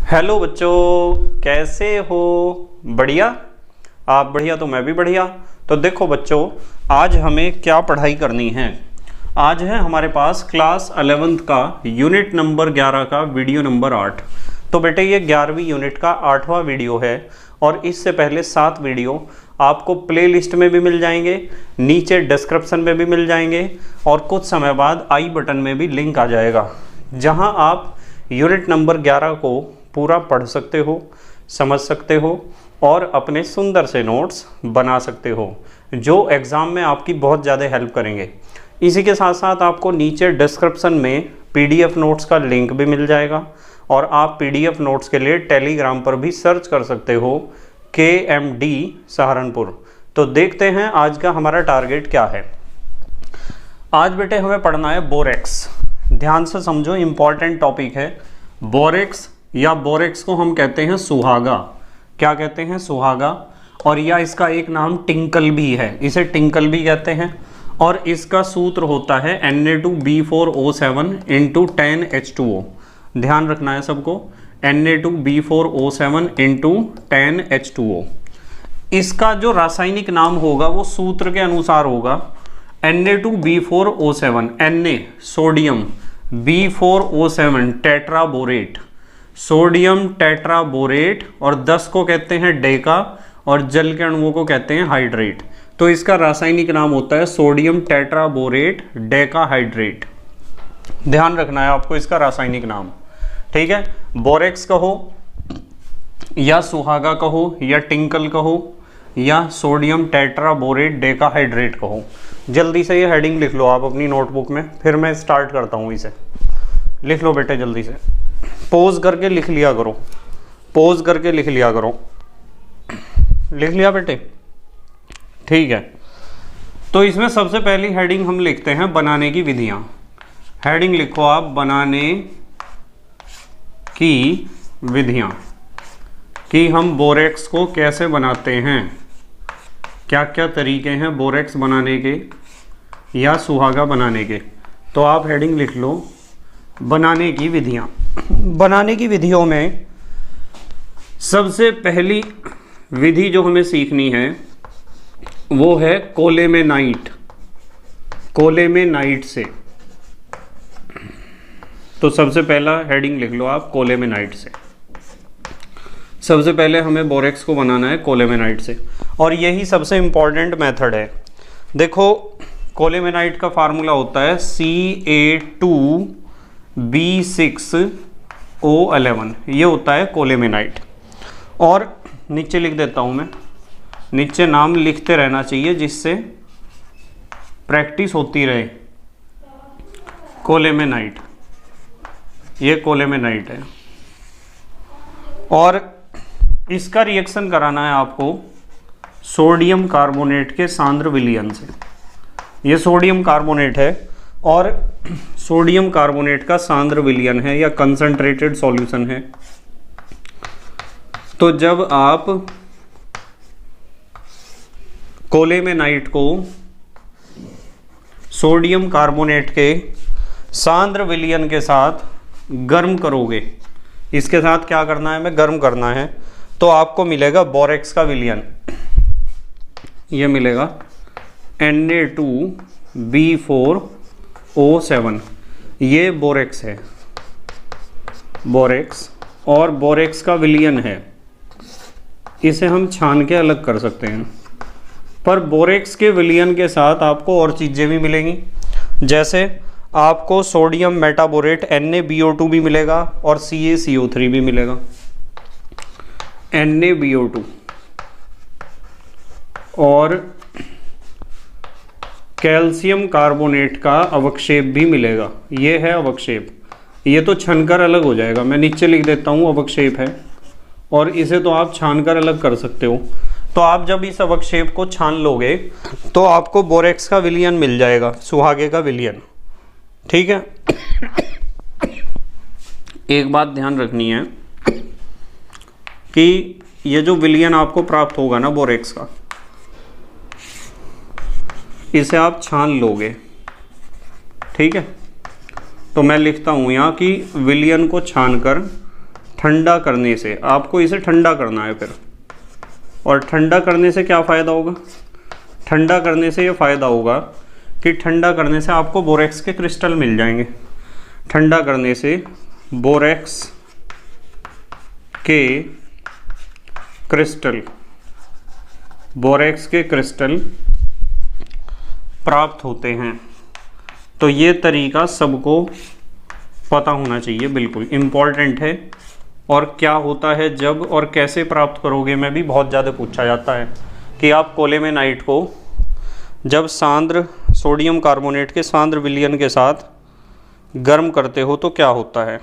Hello बच्चों, कैसे हो? बढ़िया। आप बढ़िया तो मैं भी बढ़िया। तो देखो बच्चों, आज हमें क्या पढ़ाई करनी है। आज है हमारे पास क्लास 11th का यूनिट नंबर 11 का वीडियो नंबर 8। तो बेटे ये 11वीं यूनिट का 8वां वीडियो है और इससे पहले 7 वीडियो आपको प्ले लिस्ट में भी मिल जाएंगे, नीचे डिस्क्रिप्शन में भी मिल जाएंगे और कुछ समय बाद आई बटन में भी लिंक आ जाएगा, जहां आप यूनिट नंबर 11 को पूरा पढ़ सकते हो, समझ सकते हो और अपने सुंदर से नोट्स बना सकते हो, जो एग्ज़ाम में आपकी बहुत ज़्यादा हेल्प करेंगे। इसी के साथ साथ आपको नीचे डिस्क्रिप्शन में पीडीएफ नोट्स का लिंक भी मिल जाएगा और आप पीडीएफ नोट्स के लिए टेलीग्राम पर भी सर्च कर सकते हो KMD सहारनपुर। तो देखते हैं आज का हमारा टारगेट क्या है। आज बेटे हमें पढ़ना है बोरेक्स। ध्यान से समझो, इम्पॉर्टेंट टॉपिक है। बोरेक्स या बोरेक्स को हम कहते हैं सुहागा। क्या कहते हैं? सुहागा। और या इसका एक नाम टिंकल भी है, इसे टिंकल भी कहते हैं। और इसका सूत्र होता है Na2B4O7 × 10H2O। ध्यान रखना है सबको, Na2B4O7 × 10H2O। इसका जो रासायनिक नाम होगा वो सूत्र के अनुसार होगा Na2B4O7, Na sodium, B4O7 tetraborate, sodium tetraborate, और 10 को कहते हैं डेका और जल के अणुओं को कहते हैं हाइड्रेट। तो इसका रासायनिक नाम होता है सोडियम टेट्राबोरेट डेकाहाइड्रेट। ध्यान रखना है आपको इसका रासायनिक नाम, ठीक है। बोरेक्स कहो या सुहागा कहो या टिंकल कहो या सोडियम टेट्राबोरेट डेकाहाइड्रेट कहो। जल्दी से ये हेडिंग लिख लो आप अपनी नोटबुक में, फिर मैं स्टार्ट करता हूँ इसे। लिख लो बेटे जल्दी से, पोज करके लिख लिया करो, पोज करके लिख लिया करो। लिख लिया बेटे? ठीक है। तो इसमें सबसे पहली हेडिंग हम लिखते हैं बनाने की विधियां। हेडिंग लिखो आप, बनाने की विधियां, कि हम बोरेक्स को कैसे बनाते हैं, क्या क्या तरीके हैं बोरेक्स बनाने के या सुहागा बनाने के। तो आप हेडिंग लिख लो, बनाने की विधियां। बनाने की विधियों में सबसे पहली विधि जो हमें सीखनी है वो है कोलेमेनाइट, कोलेमेनाइट से। तो सबसे पहला हेडिंग लिख लो आप, कोलेमेनाइट से। सबसे पहले हमें बोरेक्स को बनाना है कोलेमेनाइट से, और यही सबसे इम्पॉर्टेंट मेथड है। देखो, कोलेमेनाइट का फार्मूला होता है Ca2B6O11, ये होता है कोलेमेनाइट। और नीचे लिख देता हूँ मैं, नीचे नाम लिखते रहना चाहिए जिससे प्रैक्टिस होती रहे। कोलेमेनाइट, ये कोलेमेनाइट है। और इसका रिएक्शन कराना है आपको सोडियम कार्बोनेट के सांद्र विलयन से। ये सोडियम कार्बोनेट है और सोडियम कार्बोनेट का सांद्र विलयन है या कंसंट्रेटेड सॉल्यूशन है। तो जब आप कोलेमेनाइट को सोडियम कार्बोनेट के सांद्र विलयन के साथ गर्म करोगे, इसके साथ क्या करना है, हमें गर्म करना है, तो आपको मिलेगा बोरेक्स का विलयन। ये मिलेगा Na2B4O7, ये बोरेक्स है, बोरेक्स। और बोरेक्स का विलयन है, इसे हम छान के अलग कर सकते हैं। पर बोरेक्स के विलयन के साथ आपको और चीज़ें भी मिलेंगी, जैसे आपको सोडियम मेटाबोरेट NaBO2 भी मिलेगा और CaCO3 भी मिलेगा। NaBO2 और कैल्शियम कार्बोनेट का अवक्षेप भी मिलेगा। ये है अवक्षेप, ये तो छनकर अलग हो जाएगा। मैं नीचे लिख देता हूँ अवक्षेप है, और इसे तो आप छानकर अलग कर सकते हो। तो आप जब इस अवक्षेप को छान लोगे तो आपको बोरेक्स का विलयन मिल जाएगा, सुहागे का विलयन, ठीक है। एक बात ध्यान रखनी है कि ये जो विलयन आपको प्राप्त होगा ना बोरेक्स का, इसे आप छान लोगे, ठीक है। तो मैं लिखता हूँ यहाँ कि विलयन को छानकर ठंडा करने से, आपको इसे ठंडा करना है फिर। और ठंडा करने से क्या फ़ायदा होगा? ठंडा करने से ये फ़ायदा होगा कि ठंडा करने से आपको बोरेक्स के क्रिस्टल मिल जाएंगे। ठंडा करने से बोरेक्स के क्रिस्टल, बोरेक्स के क्रिस्टल प्राप्त होते हैं। तो ये तरीका सबको पता होना चाहिए, बिल्कुल इम्पॉर्टेंट है। और क्या होता है जब और कैसे प्राप्त करोगे में भी बहुत ज़्यादा पूछा जाता है कि आप कोलेमेनाइट को जब सांद्र सोडियम कार्बोनेट के सांद्र विलयन के साथ गर्म करते हो तो क्या होता है।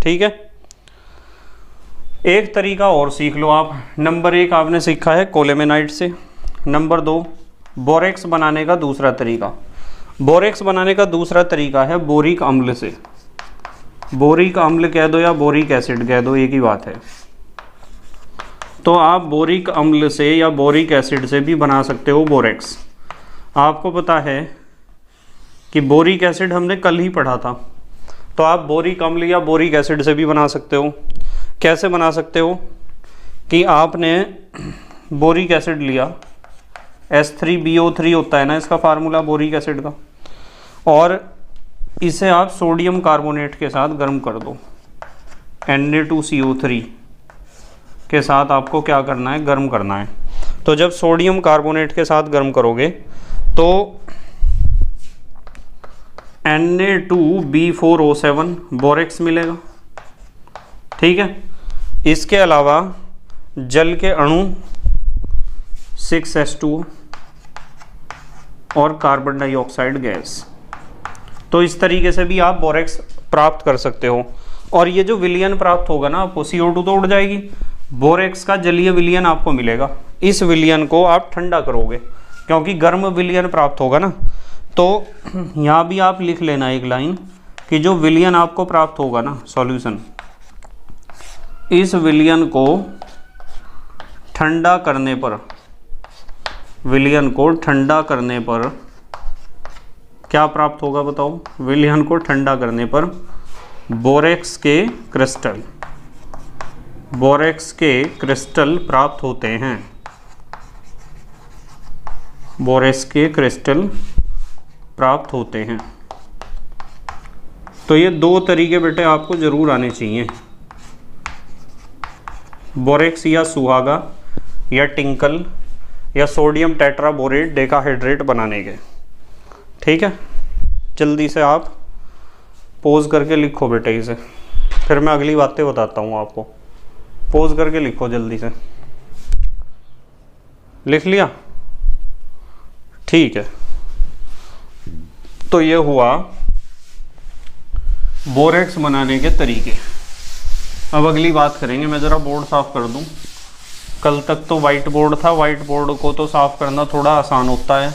ठीक है, एक तरीका और सीख लो आप। नंबर 1 आपने सीखा है कोलेमेनाइट से। नंबर 2 बोरेक्स बनाने का दूसरा तरीका। बोरेक्स बनाने का दूसरा तरीका है बोरिक अम्ल से। बोरिक अम्ल कह दो या बोरिक एसिड कह दो, एक ही बात है। तो आप बोरिक अम्ल से या बोरिक एसिड से भी बना सकते हो बोरेक्स। आपको पता है कि बोरिक एसिड हमने कल ही पढ़ा था, तो आप बोरिक अम्ल या बोरिक एसिड से भी बना सकते हो। कैसे बना सकते हो कि आपने बोरिक एसिड लिया, H3BO3 होता है ना इसका फार्मूला बोरिक एसिड का, और इसे आप सोडियम कार्बोनेट के साथ गर्म कर दो। Na2CO3 के साथ आपको क्या करना है? गर्म करना है। तो जब सोडियम कार्बोनेट के साथ गर्म करोगे तो Na2B4O7 बोरेक्स मिलेगा। ठीक है, इसके अलावा जल के अणु 6H2O और कार्बन डाइऑक्साइड गैस। तो इस तरीके से भी आप बोरेक्स प्राप्त कर सकते हो। और ये जो विलयन प्राप्त होगा ना आपको, CO2 तो उड़ जाएगी, बोरेक्स का जलीय विलयन आपको मिलेगा। इस विलयन को आप ठंडा करोगे क्योंकि गर्म विलयन प्राप्त होगा ना। तो यहाँ भी आप लिख लेना एक लाइन कि जो विलयन आपको प्राप्त होगा ना सॉल्यूशन, इस विलयन को ठंडा करने पर, विलयन को ठंडा करने पर क्या प्राप्त होगा बताओ? विलयन को ठंडा करने पर बोरेक्स के क्रिस्टल, बोरेक्स के क्रिस्टल प्राप्त होते हैं। बोरेक्स के क्रिस्टल प्राप्त होते हैं। तो ये 2 तरीके बेटे आपको जरूर आने चाहिए, बोरेक्स या सुहागा या टिंकल या सोडियम टेट्राबोरेट डेकाहाइड्रेट बनाने के। ठीक है, जल्दी से आप पोज करके लिखो बेटे इसे, फिर मैं अगली बातें बताता हूँ आपको। पोज करके लिखो जल्दी से। लिख लिया? ठीक है, तो ये हुआ बोरेक्स बनाने के तरीके। अब अगली बात करेंगे। मैं ज़रा बोर्ड साफ़ कर दूं। कल तक तो वाइट बोर्ड था, वाइट बोर्ड को तो साफ़ करना थोड़ा आसान होता है,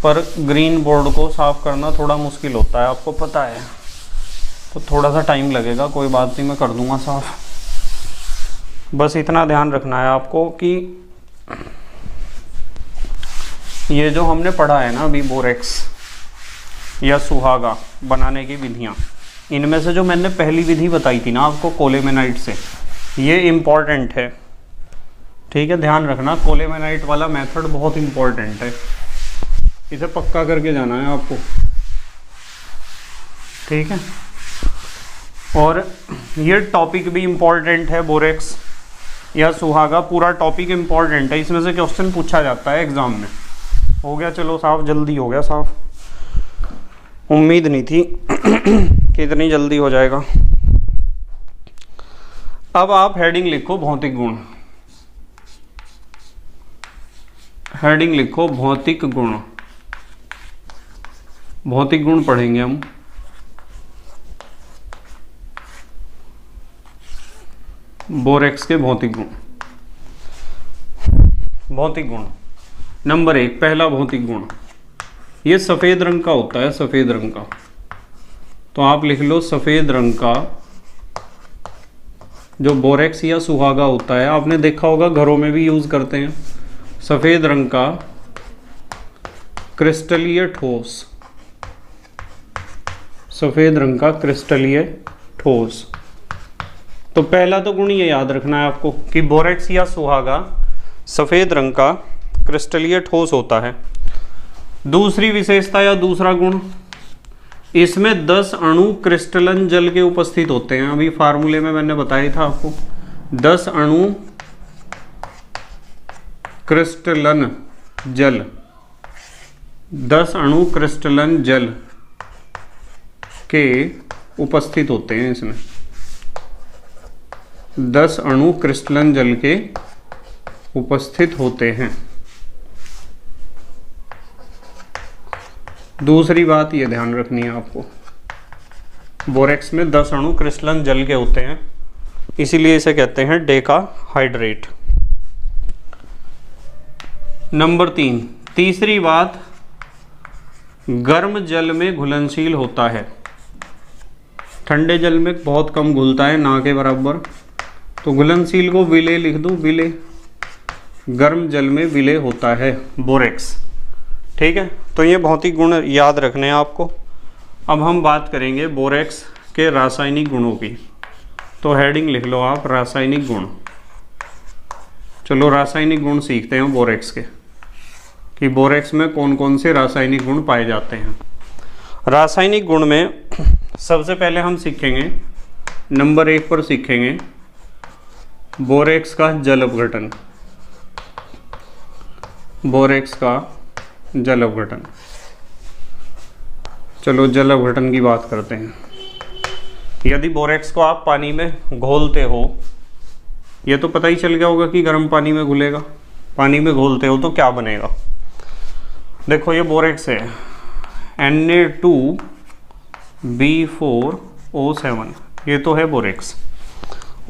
पर ग्रीन बोर्ड को साफ़ करना थोड़ा मुश्किल होता है, आपको पता है। तो थोड़ा सा टाइम लगेगा, कोई बात नहीं, मैं कर दूंगा साफ़। बस इतना ध्यान रखना है आपको कि ये जो हमने पढ़ा है ना अभी बोरेक्स या सुहागा बनाने की विधियाँ, इनमें से जो मैंने पहली विधि बताई थी ना आपको कोलेमेनाइट से, ये इम्पॉर्टेंट है। ठीक है, ध्यान रखना, कोलेमेनाइट वाला मेथड बहुत इम्पॉर्टेंट है, इसे पक्का करके जाना है आपको। ठीक है, और ये टॉपिक भी इम्पॉर्टेंट है, बोरेक्स या सुहागा पूरा टॉपिक इम्पॉर्टेंट है, इसमें से क्वेश्चन पूछा जाता है एग्जाम में। हो गया, चलो साफ, जल्दी हो गया साफ। उम्मीद नहीं थी कि इतनी जल्दी हो जाएगा। अब आप हेडिंग लिखो भौतिक गुण। हेडिंग लिखो भौतिक गुण। भौतिक गुण पढ़ेंगे हम। बोरेक्स के भौतिक गुण। भौतिक गुण नंबर 1, पहला भौतिक गुण, ये सफ़ेद रंग का होता है, सफ़ेद रंग का। तो आप लिख लो सफ़ेद रंग का जो बोरेक्स या सुहागा होता है, आपने देखा होगा घरों में भी यूज़ करते हैं। सफ़ेद रंग का क्रिस्टलीय ठोस, सफ़ेद रंग का क्रिस्टलीय ठोस तो पहला तो गुण ये याद रखना है आपको कि बोरेक्स या सुहागा सफ़ेद रंग का क्रिस्टलीय ठोस होता है। दूसरी विशेषता या दूसरा गुण, इसमें 10 अणु क्रिस्टलन जल के उपस्थित होते हैं। अभी फार्मूले में मैंने बताया था आपको, 10 अणु क्रिस्टलन जल, 10 अणु क्रिस्टलन जल के उपस्थित होते हैं। इसमें 10 अणु क्रिस्टलन जल के उपस्थित होते हैं। दूसरी बात ये ध्यान रखनी है आपको, बोरेक्स में 10 अणु क्रिस्टलन जल के होते हैं, इसीलिए इसे कहते हैं डेकाहाइड्रेट। नंबर 3, तीसरी बात, गर्म जल में घुलनशील होता है। ठंडे जल में बहुत कम घुलता है, ना के बराबर, तो घुलनशील को विलेय लिख दूं, विलेय। गर्म जल में विलेय होता है बोरेक्स। ठीक है, तो ये बहुत ही गुण याद रखने हैं आपको। अब हम बात करेंगे बोरेक्स के रासायनिक गुणों की, तो हेडिंग लिख लो आप, रासायनिक गुण। चलो रासायनिक गुण सीखते हैं बोरेक्स के, कि बोरेक्स में कौन कौन से रासायनिक गुण पाए जाते हैं। रासायनिक गुण में सबसे पहले हम सीखेंगे, नंबर 1 पर सीखेंगे बोरेक्स का जल अपघटन। बोरेक्स का जल अपघटन। चलो जल अपघटन की बात करते हैं। यदि बोरेक्स को आप पानी में घोलते हो, ये तो पता ही चल गया होगा कि गर्म पानी में घुलेगा, पानी में घोलते हो तो क्या बनेगा। देखो ये बोरेक्स है, Na2B4O7, ये तो है बोरेक्स,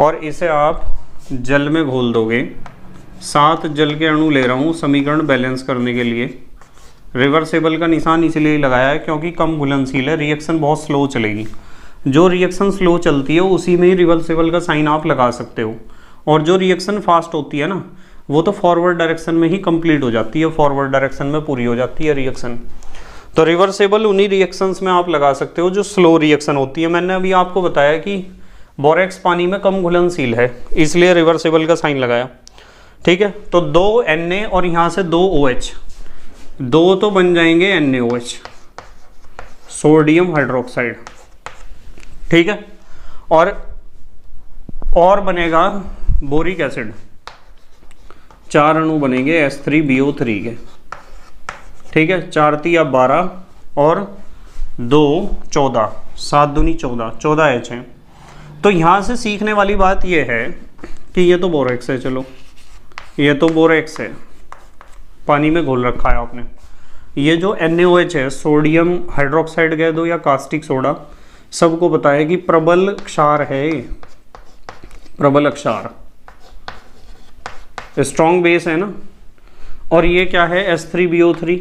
और इसे आप जल में घोल दोगे। 7 जल के अणु ले रहा हूँ समीकरण बैलेंस करने के लिए। रिवर्सेबल का निशान इसलिए लगाया है क्योंकि कम घुलनशील है, रिएक्शन बहुत स्लो चलेगी। जो रिएक्शन स्लो चलती है उसी में ही रिवर्सेबल का साइन आप लगा सकते हो, और जो रिएक्शन फास्ट होती है ना, वो तो फॉरवर्ड डायरेक्शन में ही कंप्लीट हो जाती है, फॉरवर्ड डायरेक्शन में पूरी हो जाती है रिएक्शन। तो रिवर्सेबल उन्हीं रिएक्शंस में आप लगा सकते हो जो स्लो रिएक्शन होती है। मैंने अभी आपको बताया कि बोरेक्स पानी में कम घुलनशील है, इसलिए रिवर्सेबल का साइन लगाया। ठीक है, तो 2 Na और यहाँ से 2 OH, 2 तो बन जाएंगे NaOH, सोडियम हाइड्रोक्साइड। ठीक है, और बनेगा बोरिक एसिड, 4 अणु बनेंगे H3BO3 के। ठीक है, 4 × 3 = 12 और 2 14, 7 दूनी 14, 14 H हैं। तो यहाँ से सीखने वाली बात ये है कि ये तो बोरेक्स है, चलो ये तो बोरेक्स है, पानी में घोल रखा है आपने। ये जो NaOH है, सोडियम हाइड्रोक्साइड कह दो या कास्टिक सोडा, सबको पता है कि प्रबल क्षार है, प्रबल क्षार, स्ट्रॉन्ग बेस है ना। और ये क्या है, H3BO3,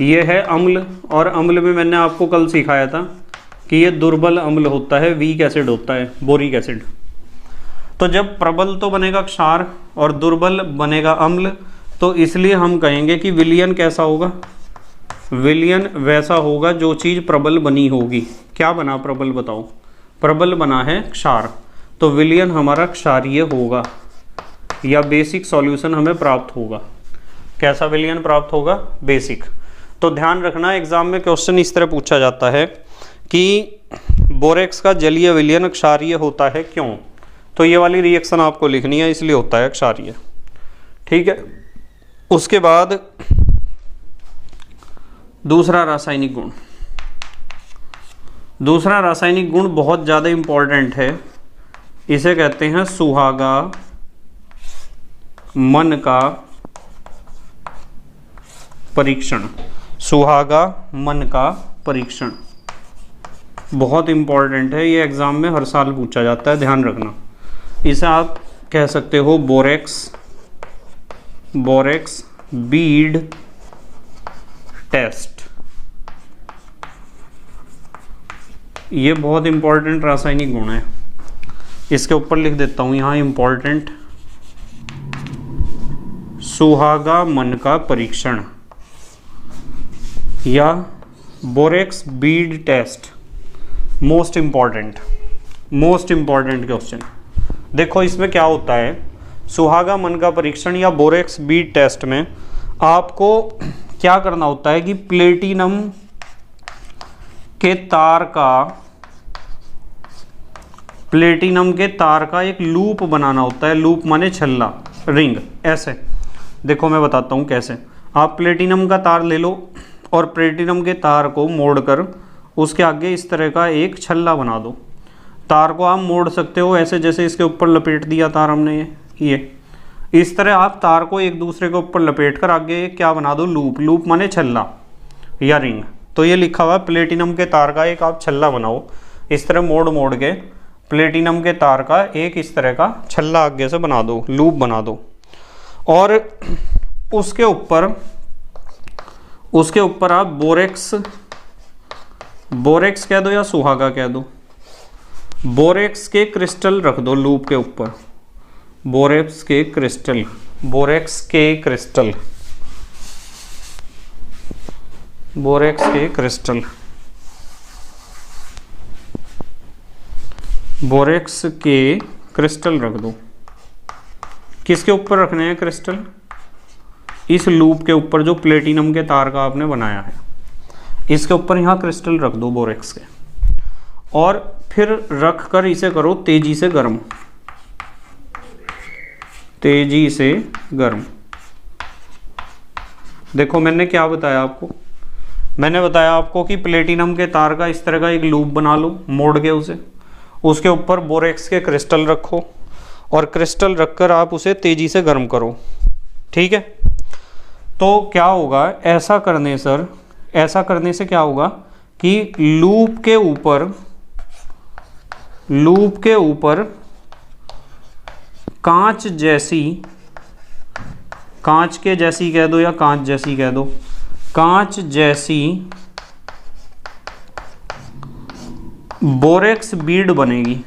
ये है अम्ल, और अम्ल में मैंने आपको कल सिखाया था कि ये दुर्बल अम्ल होता है, वीक एसिड होता है, बोरिक एसिड। तो जब प्रबल तो बनेगा क्षार और दुर्बल बनेगा अम्ल, तो इसलिए हम कहेंगे कि विलयन कैसा होगा, विलयन वैसा होगा जो चीज़ प्रबल बनी होगी। क्या बना प्रबल, बताओ, प्रबल बना है क्षार, तो विलयन हमारा क्षारीय होगा, या बेसिक सॉल्यूशन हमें प्राप्त होगा। कैसा विलयन प्राप्त होगा, बेसिक। तो ध्यान रखना, एग्जाम में क्वेश्चन इस तरह पूछा जाता है कि बोरेक्स का जलीय विलयन क्षारीय होता है, क्यों? तो ये वाली रिएक्शन आपको लिखनी है, इसलिए होता है क्षारीय। ठीक है, उसके बाद दूसरा रासायनिक गुण, दूसरा रासायनिक गुण बहुत ज़्यादा इम्पॉर्टेंट है, इसे कहते हैं सुहागा मन का परीक्षण। सुहागा मन का परीक्षण बहुत इम्पॉर्टेंट है, ये एग्जाम में हर साल पूछा जाता है, ध्यान रखना। इसे आप कह सकते हो बोरेक्स बीड टेस्ट। ये बहुत इम्पॉर्टेंट रासायनिक गुण है, इसके ऊपर लिख देता हूँ यहाँ इम्पॉर्टेंट, सुहागा मन का परीक्षण या borax bead test, most important. Most important question. देखो इसमें क्या होता है, सुहागा मन का परीक्षण या बोरेक्स बीड टेस्ट में आपको क्या करना होता है कि प्लेटिनम के तार का एक लूप बनाना होता है। लूप माने छल्ला, रिंग। ऐसे देखो मैं बताता हूँ कैसे। आप प्लेटिनम का तार ले लो और प्लेटिनम के तार को मोड़कर उसके आगे इस तरह का एक छल्ला बना दो। तार को आप मोड़ सकते हो ऐसे, जैसे इसके ऊपर लपेट दिया तार हमने ये इस तरह आप तार को एक दूसरे के ऊपर लपेट कर आगे क्या बना दो, लूप। लूप माने छल्ला या रिंग। तो ये लिखा हुआ प्लेटिनम के तार का एक आप छल्ला बनाओ, इस तरह मोड़ मोड़ के प्लेटिनम के तार का एक इस तरह का छल्ला आगे से बना दो, लूप बना दो। और उसके ऊपर आप बोरेक्स कह दो या सुहागा कह दो, बोरेक्स के क्रिस्टल रख दो लूप के ऊपर। बोरेक्स के क्रिस्टल रख दो। किसके ऊपर रखने हैं क्रिस्टल? इस लूप के ऊपर जो प्लेटिनम के तार का आपने बनाया है, इसके ऊपर यहाँ क्रिस्टल रख दो बोरेक्स के। और फिर रख कर इसे करो तेजी से गर्म। देखो मैंने क्या बताया आपको, मैंने बताया आपको कि प्लेटिनम के तार का इस तरह का एक लूप बना लो मोड़ के उसे, उसके ऊपर बोरेक्स के क्रिस्टल रखो और क्रिस्टल रखकर आप उसे तेजी से गर्म करो। ठीक है, तो क्या होगा ऐसा करने से क्या होगा कि लूप के ऊपर कांच के जैसी कह दो या कांच जैसी कह दो, कांच जैसी बोरेक्स बीड बनेगी।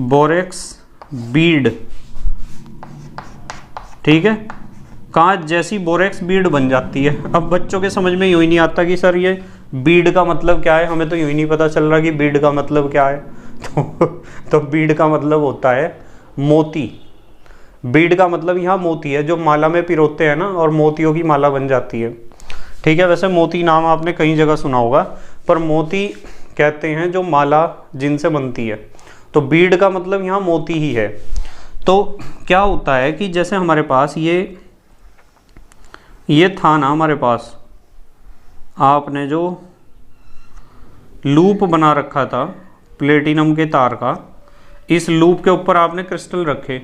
बोरेक्स बीड, ठीक है, कांच जैसी बोरेक्स बीड बन जाती है। अब बच्चों के समझ में यूं ही नहीं आता कि सर ये बीड का मतलब क्या है, हमें तो यूं ही नहीं पता चल रहा कि बीड का मतलब क्या है। तो बीड का मतलब होता है मोती। बीड का मतलब यहाँ मोती है, जो माला में पिरोते हैं ना और मोतियों की माला बन जाती है। ठीक है, वैसे मोती नाम आपने कई जगह सुना होगा, पर मोती कहते हैं जो माला जिनसे बनती है। तो बीड का मतलब यहाँ मोती ही है। तो क्या होता है कि जैसे हमारे पास ये था ना, हमारे पास आपने जो लूप बना रखा था प्लेटिनम के तार का, इस लूप के ऊपर आपने क्रिस्टल रखे।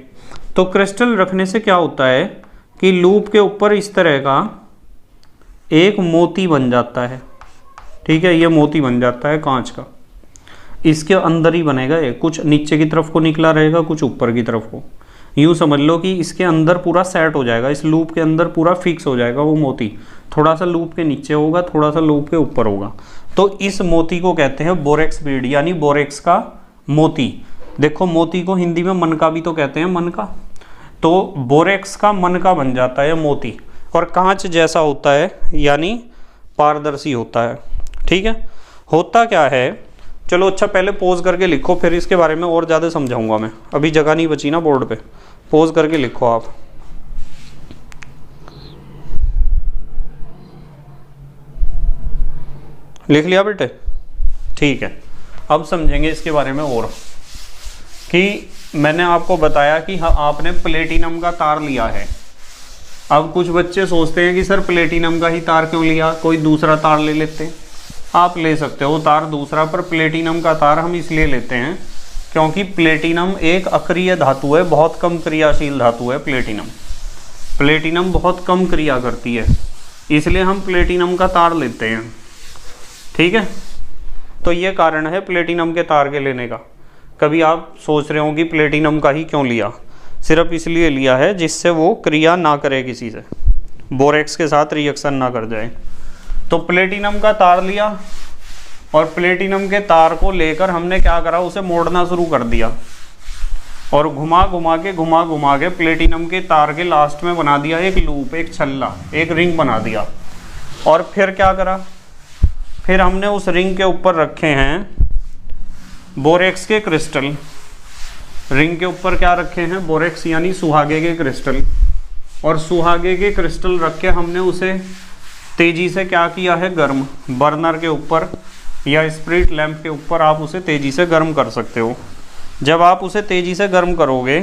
तो क्रिस्टल रखने से क्या होता है कि लूप के ऊपर इस तरह का एक मोती बन जाता है। ठीक है, ये मोती बन जाता है कांच का। इसके अंदर ही बनेगा ये, कुछ नीचे की तरफ को निकला रहेगा, कुछ ऊपर की तरफ को। यूँ समझ लो कि इसके अंदर पूरा सेट हो जाएगा, इस लूप के अंदर पूरा फिक्स हो जाएगा वो मोती। थोड़ा सा लूप के नीचे होगा, थोड़ा सा लूप के ऊपर होगा। तो इस मोती को कहते हैं बोरेक्स बीड, यानी बोरेक्स का मोती। देखो मोती को हिंदी में मन का भी तो कहते हैं, मन का। तो बोरेक्स का मन का बन जाता है मोती, और कांच जैसा होता है यानी पारदर्शी होता है। ठीक है, होता क्या है, चलो अच्छा पहले पोज करके लिखो, फिर इसके बारे में और ज़्यादा समझाऊंगा मैं। अभी जगह नहीं बची ना बोर्ड पे, पोज करके लिखो आप। लिख लिया बेटे? ठीक है, अब समझेंगे इसके बारे में और, कि मैंने आपको बताया कि हाँ आपने प्लेटिनम का तार लिया है। अब कुछ बच्चे सोचते हैं कि सर प्लेटिनम का ही तार क्यों लिया, कोई दूसरा तार ले लेते हैं। आप ले सकते हो तार दूसरा, पर प्लेटिनम का तार हम इसलिए लेते हैं क्योंकि प्लेटिनम एक अक्रिय धातु है, बहुत कम क्रियाशील धातु है। प्लेटिनम बहुत कम क्रिया करती है, इसलिए हम प्लेटिनम का तार लेते हैं। ठीक है, तो ये कारण है प्लेटिनम के तार के लेने का। कभी आप सोच रहे हो कि प्लेटिनम का ही क्यों लिया, सिर्फ इसलिए लिया है जिससे वो क्रिया ना करे किसी से, बोरेक्स के साथ रिएक्शन ना कर जाए। तो प्लेटिनम का तार लिया और प्लेटिनम के तार को लेकर हमने क्या करा, उसे मोड़ना शुरू कर दिया और घुमा घुमा के प्लेटिनम के तार के लास्ट में बना दिया एक लूप, एक छल्ला, एक रिंग बना दिया। और फिर क्या करा, फिर हमने उस रिंग के ऊपर रखे हैं बोरेक्स के क्रिस्टल, रिंग के ऊपर क्या रखे हैं, बोरेक्स यानी सुहागे के क्रिस्टल, और सुहागे के क्रिस्टल रख के हमने उसे तेजी से क्या किया है, गर्म। बर्नर के ऊपर या स्प्रिट लैंप के ऊपर आप उसे तेजी से गर्म कर सकते हो। जब आप उसे तेजी से गर्म करोगे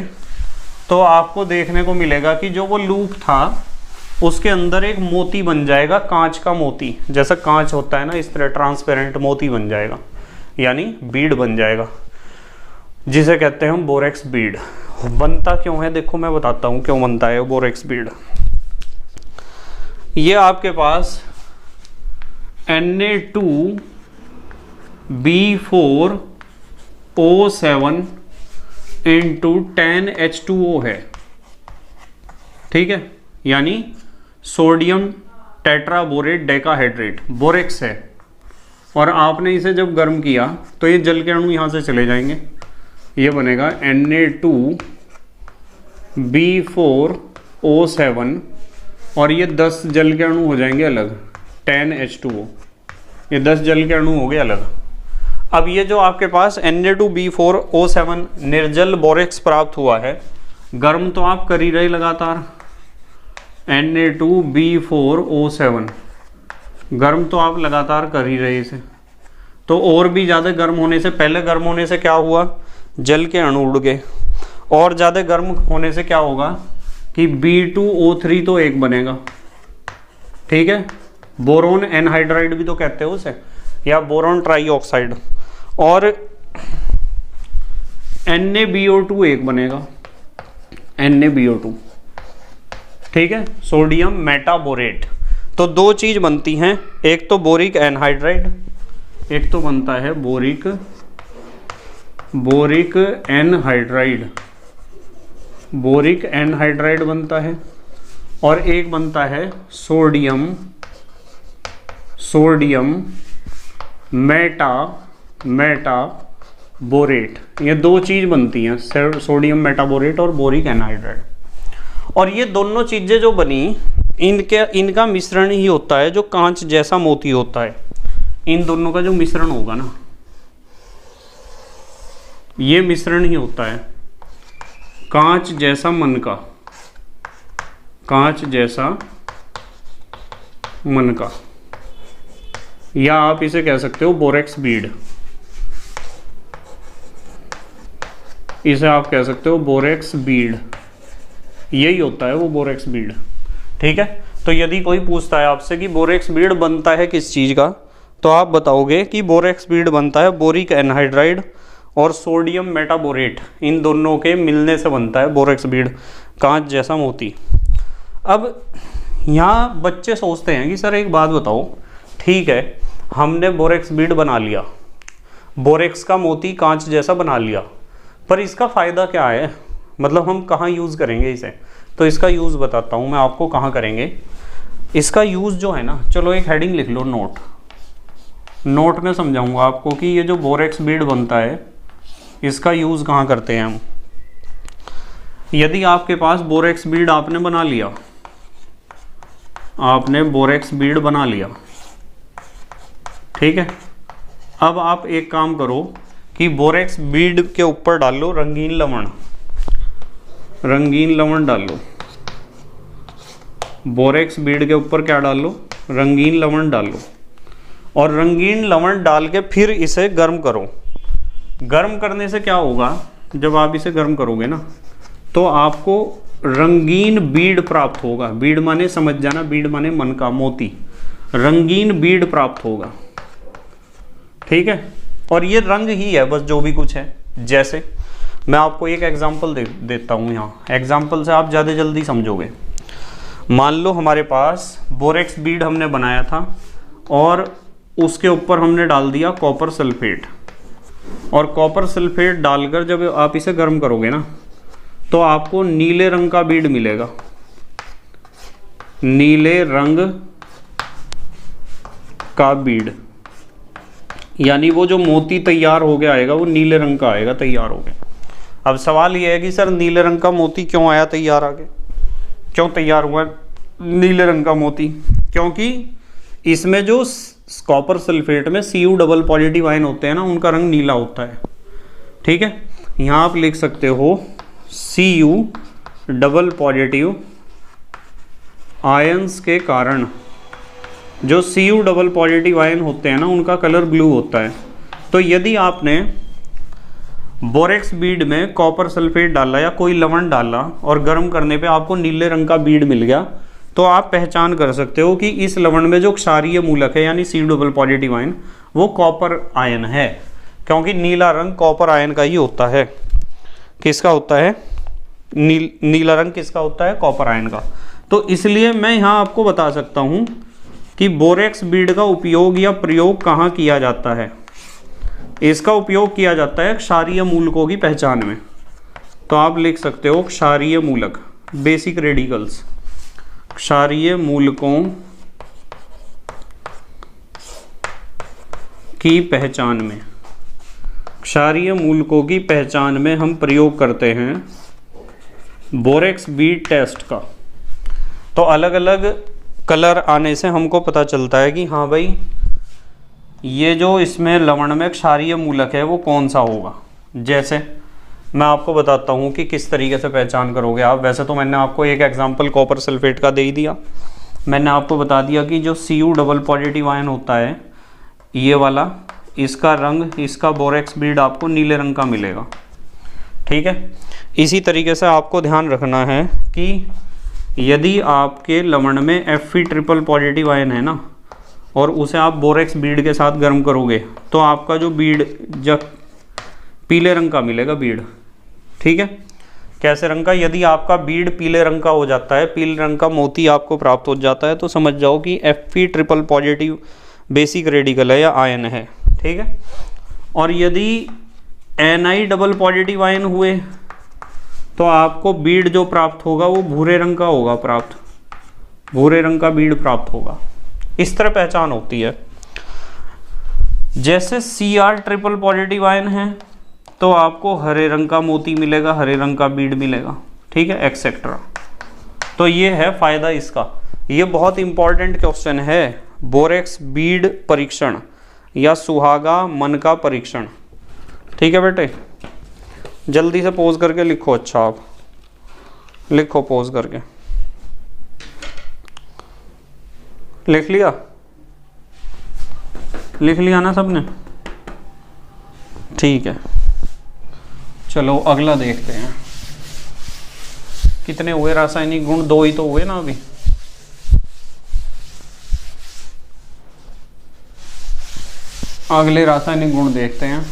तो आपको देखने को मिलेगा कि जो वो लूप था उसके अंदर एक मोती बन जाएगा, कांच का मोती, जैसा कांच होता है ना इस तरह ट्रांसपेरेंट मोती बन जाएगा, यानी बीड बन जाएगा, जिसे कहते हैं हम बोरेक्स बीड। बनता क्यों है, देखो मैं बताता हूँ क्यों बनता है बोरेक्स बीड। ये आपके पास Na2B4O7 इंटू 10H2O है, ठीक है, यानी सोडियम टेट्राबोरेट डेकाहाइड्रेट बोरेक्स है। और आपने इसे जब गर्म किया तो ये जल के अणु यहाँ से चले जाएंगे, ये बनेगा Na2B4O7 और ये 10 जल के अणु हो जाएंगे अलग, 10H2O, ये 10 जल के अणु हो गए अलग। अब ये जो आपके पास Na2B4O7 निर्जल बोरेक्स प्राप्त हुआ है, गर्म तो आप कर ही रहे लगातार, Na2B4O7 गर्म तो आप लगातार कर ही रहे इसे, तो और भी ज़्यादा गर्म होने से, पहले गर्म होने से क्या हुआ, जल के अणु उड़ गए, और ज़्यादा गर्म होने से क्या होगा कि B2O3 तो एक बनेगा, ठीक है, बोरोन एनहाइड्राइड भी तो कहते हो उसे, या बोरोन ट्राईऑक्साइड, और NaBO2 एक बनेगा, NaBO2, ठीक है, सोडियम मेटाबोरेट। तो दो चीज बनती हैं, एक तो बोरिक एनहाइड्राइड, एक तो बनता है बोरिक एनहाइड्राइड, बोरिक एनहाइड्राइड बनता है, और एक बनता है सोडियम मेटाबोरेट। ये दो चीज बनती हैं, सोडियम मेटाबोरेट और बोरिक एनहाइड्राइड। और ये दोनों चीजें जो बनी, इनका मिश्रण ही होता है जो कांच जैसा मोती होता है। इन दोनों का जो मिश्रण होगा ना, ये मिश्रण ही होता है कांच जैसा मन का, कांच जैसा मन का, या आप इसे कह सकते हो बोरेक्स बीड, इसे आप कह सकते हो बोरेक्स बीड, यही होता है वो बोरेक्स बीड, ठीक है। तो यदि कोई पूछता है आपसे कि बोरेक्स बीड बनता है किस चीज़ का, तो आप बताओगे कि बोरेक्स बीड बनता है बोरिक एनहाइड्राइड और सोडियम मेटाबोरेट, इन दोनों के मिलने से बनता है बोरेक्स बीड, कांच जैसा मोती। अब यहाँ बच्चे सोचते हैं कि सर एक बात बताओ, ठीक है हमने बोरेक्स बीड बना लिया, बोरेक्स का मोती कांच जैसा बना लिया, पर इसका फ़ायदा क्या है, मतलब हम कहाँ यूज़ करेंगे इसे। तो इसका यूज़ बताता हूँ मैं आपको कहाँ करेंगे। इसका यूज़ जो है ना, चलो एक हेडिंग लिख लो, नोट में समझाऊंगा आपको कि ये जो बोरेक्स बीड बनता है इसका यूज़ कहाँ करते हैं हम। यदि आपके पास बोरेक्स बीड आपने बना लिया, आपने बोरेक्स बीड बना लिया, ठीक है, अब आप एक काम करो कि बोरेक्स बीड के ऊपर डालो रंगीन लवण, रंगीन लवण डालो, बोरेक्स बीड के ऊपर क्या डालो, रंगीन लवण डालो, और रंगीन लवण डाल के फिर इसे गर्म करो। गर्म करने से क्या होगा, जब आप इसे गर्म करोगे ना तो आपको रंगीन बीड प्राप्त होगा। बीड माने समझ जाना, बीड माने मन का मोती, रंगीन बीड प्राप्त होगा, ठीक है। और ये रंग ही है बस, जो भी कुछ है। जैसे मैं आपको एक एग्जांपल देता हूँ, यहाँ एग्जांपल से आप ज़्यादा जल्दी समझोगे। मान लो हमारे पास बोरेक्स बीड हमने बनाया था और उसके ऊपर हमने डाल दिया कॉपर सल्फेट, और कॉपर सल्फेट डालकर जब आप इसे गर्म करोगे ना तो आपको नीले रंग का बीड मिलेगा, नीले रंग का बीड, यानी वो जो मोती तैयार हो गया आएगा वो नीले रंग का आएगा, तैयार हो गया। अब सवाल ये है कि सर नीले रंग का मोती क्यों आया तैयार आगे, क्यों तैयार हुआ नीले रंग का मोती? क्योंकि इसमें जो कॉपर सल्फेट में Cu डबल पॉजिटिव आयन होते हैं ना, उनका रंग नीला होता है। ठीक है, यहाँ आप लिख सकते हो Cu डबल पॉजिटिव आयंस के कारण, जो Cu डबल पॉजिटिव आयन होते हैं ना उनका कलर ब्लू होता है। तो यदि आपने बोरेक्स बीड में कॉपर सल्फेट डाला या कोई लवण डाला और गर्म करने पे आपको नीले रंग का बीड मिल गया, तो आप पहचान कर सकते हो कि इस लवण में जो क्षारीय मूलक है यानी Cu डबल पॉजिटिव आयन वो कॉपर आयन है, क्योंकि नीला रंग कॉपर आयन का ही होता है। किसका होता है? नीला रंग किसका होता है? कॉपर आयन का। तो इसलिए मैं यहाँ आपको बता सकता हूँ कि बोरेक्स बीड का उपयोग या प्रयोग कहाँ किया जाता है। इसका उपयोग किया जाता है क्षारीय मूलकों की पहचान में। तो आप लिख सकते हो क्षारीय मूलक, बेसिक रेडिकल्स, क्षारीय मूलकों की पहचान में, क्षारीय मूलकों की पहचान में हम प्रयोग करते हैं बोरेक्स बीड टेस्ट का। तो अलग अलग कलर आने से हमको पता चलता है कि हाँ भाई ये जो इसमें लवण में क्षारीय मूलक है वो कौन सा होगा। जैसे मैं आपको बताता हूँ कि किस तरीके से पहचान करोगे आप। वैसे तो मैंने आपको एक एग्जांपल कॉपर सल्फेट का दे ही दिया। मैंने आपको बता दिया कि जो Cu डबल पॉजिटिव आयन होता है ये वाला, इसका रंग, इसका बोरेक्स बीड आपको नीले रंग का मिलेगा। ठीक है, इसी तरीके से आपको ध्यान रखना है कि यदि आपके लवण में Fe ट्रिपल पॉजिटिव आयन है ना और उसे आप बोरेक्स बीड के साथ गर्म करोगे तो आपका जो बीड जब पीले रंग का मिलेगा बीड। ठीक है, कैसे रंग का? यदि आपका बीड पीले रंग का हो जाता है, पीले रंग का मोती आपको प्राप्त हो जाता है, तो समझ जाओ कि Fe triple positive basic radical है या आयन है। ठीक है, और यदि Ni डबल पॉजिटिव आयन हुए तो आपको बीड जो प्राप्त होगा वो भूरे रंग का होगा, भूरे रंग का बीड प्राप्त होगा। इस तरह पहचान होती है। जैसे Cr ट्रिपल पॉजिटिव आयन है तो आपको हरे रंग का मोती मिलेगा, हरे रंग का बीड मिलेगा। ठीक है, एक्सेट्रा। तो ये है फायदा इसका। ये बहुत इंपॉर्टेंट क्वेश्चन है, बोरेक्स बीड परीक्षण या सुहागा मन का परीक्षण। ठीक है बेटे, जल्दी से पोज करके लिखो। अच्छा आप लिखो, पोज करके लिख लिया? लिख लिया ना सबने? ठीक है, चलो अगला देखते हैं। कितने हुए रासायनिक गुण? 2 ही तो हुए ना अभी। अगले रासायनिक गुण देखते हैं।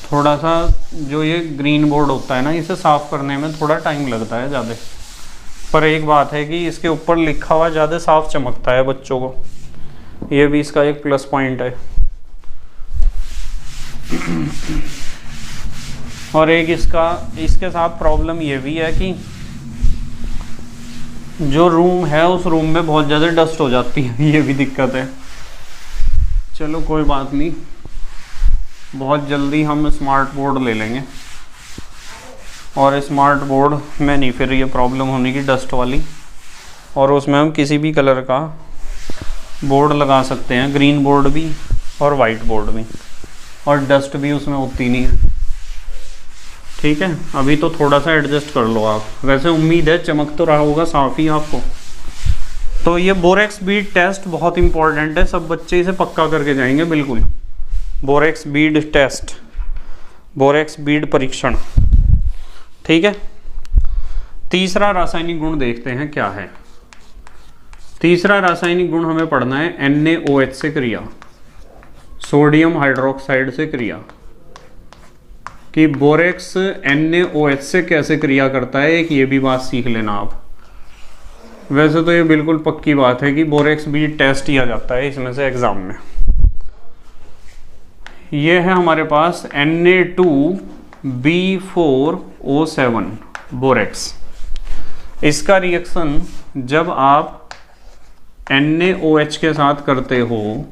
थोड़ा सा जो ये ग्रीन बोर्ड होता है ना, इसे साफ करने में थोड़ा टाइम लगता है ज़्यादा, पर एक बात है कि इसके ऊपर लिखा हुआ ज़्यादा साफ चमकता है बच्चों को। ये भी इसका एक प्लस पॉइंट है। और एक इसके साथ प्रॉब्लम ये भी है कि जो रूम है उस रूम में बहुत ज़्यादा डस्ट हो जाती है, ये भी दिक्कत है। चलो कोई बात नहीं, बहुत जल्दी हम स्मार्ट बोर्ड ले लेंगे और स्मार्ट बोर्ड में नहीं फिर ये प्रॉब्लम होने की डस्ट वाली, और उसमें हम किसी भी कलर का बोर्ड लगा सकते हैं, ग्रीन बोर्ड भी और वाइट बोर्ड भी, और डस्ट भी उसमें होती नहीं है। ठीक है, अभी तो थोड़ा सा एडजस्ट कर लो आप। वैसे उम्मीद है चमक तो रहा होगा साफ ही आपको। तो ये बोरेक्स बीड टेस्ट बहुत इंपॉर्टेंट है, सब बच्चे इसे पक्का करके जाएंगे बिल्कुल। Borax bead test, borax bead परीक्षण। ठीक है, तीसरा रासायनिक गुण देखते हैं क्या है। तीसरा रासायनिक गुण हमें पढ़ना है NaOH से क्रिया, सोडियम हाइड्रोक्साइड से क्रिया, कि बोरेक्स NaOH से कैसे क्रिया करता है। एक ये भी बात सीख लेना आप। वैसे तो ये बिल्कुल पक्की बात है कि बोरेक्स बीड टेस्ट किया जाता है इसमें से एग्जाम में। ये है हमारे पास Na2B4O7 बोरेक्स। इसका रिएक्शन जब आप NaOH के साथ करते हो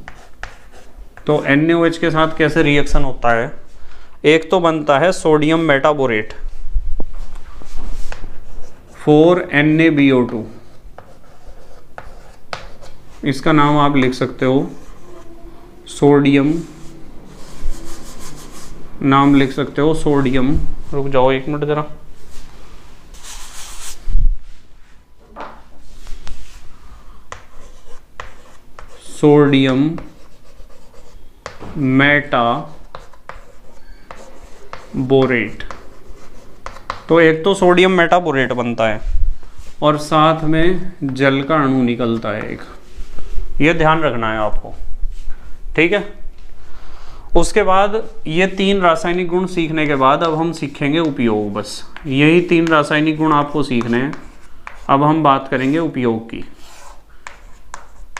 तो NaOH के साथ कैसे रिएक्शन होता है। एक तो बनता है सोडियम मेटाबोरेट 4NaBO2, इसका नाम आप लिख सकते हो सोडियम नाम लिख सकते हो सोडियम। रुक जाओ 1 मिनट ज़रा। Sodium metaborate. तो एक तो सोडियम मेटाबोरेट बनता है और साथ में जल का अणु निकलता है एक। ये ध्यान रखना है आपको, ठीक है। उसके बाद ये 3 रासायनिक गुण सीखने के बाद अब हम सीखेंगे उपयोग। बस यही 3 रासायनिक गुण आपको सीखने हैं। अब हम बात करेंगे उपयोग की,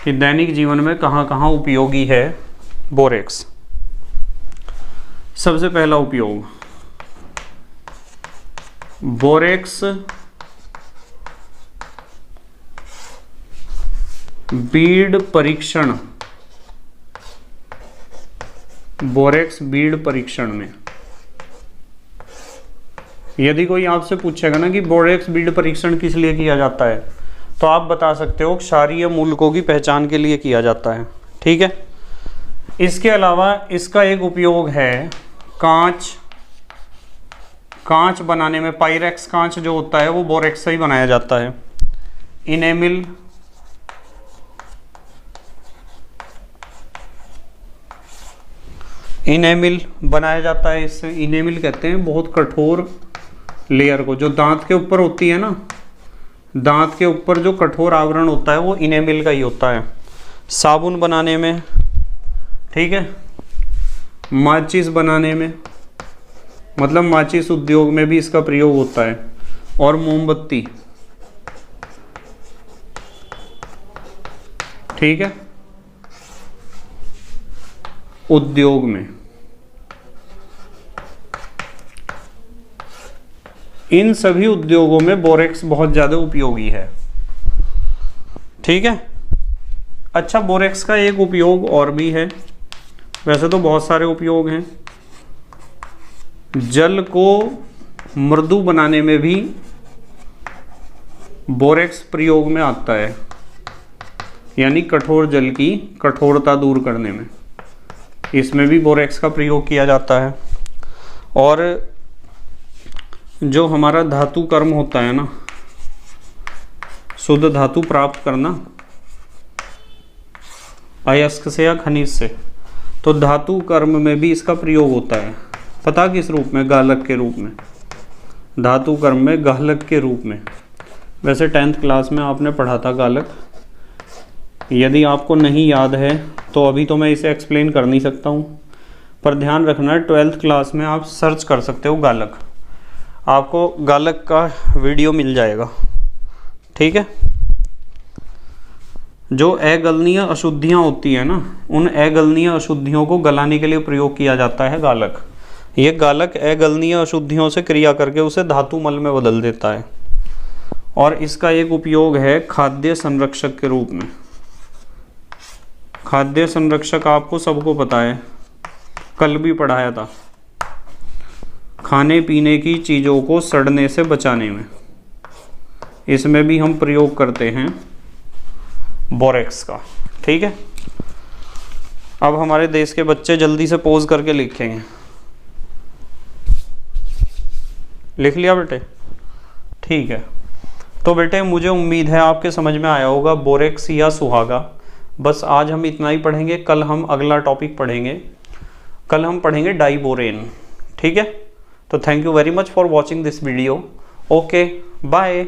कि दैनिक जीवन में कहाँ कहाँ उपयोगी है बोरेक्स। सबसे पहला उपयोग, बोरेक्स बीड परीक्षण। बोरेक्स बीड परीक्षण में यदि कोई आपसे पूछेगा ना कि बोरेक्स बीड परीक्षण किस लिए किया जाता है, तो आप बता सकते हो क्षारीय मूलकों की पहचान के लिए किया जाता है, ठीक है। इसके अलावा इसका एक उपयोग है कांच बनाने में। पायरेक्स कांच जो होता है वो बोरेक्स से ही बनाया जाता है। इनेमिल बनाया जाता है इससे। इनेमिल कहते हैं बहुत कठोर लेयर को, जो दांत के ऊपर होती है ना, दांत के ऊपर जो कठोर आवरण होता है वो इनेमिल का ही होता है। साबुन बनाने में, ठीक है, माचिस बनाने में, मतलब माचिस उद्योग में भी इसका प्रयोग होता है, और मोमबत्ती, ठीक है, उद्योग में। इन सभी उद्योगों में बोरेक्स बहुत ज़्यादा उपयोगी है, ठीक है। अच्छा, बोरेक्स का एक उपयोग और भी है, वैसे तो बहुत सारे उपयोग हैं। जल को मृदु बनाने में भी बोरेक्स प्रयोग में आता है, यानी कठोर जल की कठोरता दूर करने में इसमें भी बोरेक्स का प्रयोग किया जाता है। और जो हमारा धातु कर्म होता है ना, शुद्ध धातु प्राप्त करना अयस्क से या खनिज से, तो धातु कर्म में भी इसका प्रयोग होता है। पता किस रूप में? गालक के रूप में। धातु कर्म में गालक के रूप में। वैसे 10th क्लास में आपने पढ़ा था गालक, यदि आपको नहीं याद है तो अभी तो मैं इसे एक्सप्लेन कर नहीं सकता हूँ, पर ध्यान रखना 12th क्लास में आप सर्च कर सकते हो गालक, आपको गालक का वीडियो मिल जाएगा, ठीक है। जो अगलनीय अशुद्धियाँ होती है ना, उन अगलनीय अशुद्धियों को गलाने के लिए प्रयोग किया जाता है गालक। ये गालक अगलनीय अशुद्धियों से क्रिया करके उसे धातु मल में बदल देता है। और इसका एक उपयोग है खाद्य संरक्षक के रूप में। खाद्य संरक्षक आपको सबको पता है, कल भी पढ़ाया था। खाने पीने की चीज़ों को सड़ने से बचाने में, इसमें भी हम प्रयोग करते हैं बोरेक्स का, ठीक है। अब हमारे देश के बच्चे जल्दी से पोज करके लिखेंगे। लिख लिया बेटे? ठीक है। तो बेटे मुझे उम्मीद है आपके समझ में आया होगा बोरेक्स या सुहागा। बस आज हम इतना ही पढ़ेंगे, कल हम अगला टॉपिक पढ़ेंगे। कल हम पढ़ेंगे डाइबोरेन, ठीक है। तो thank you very much for watching this video. Okay, bye.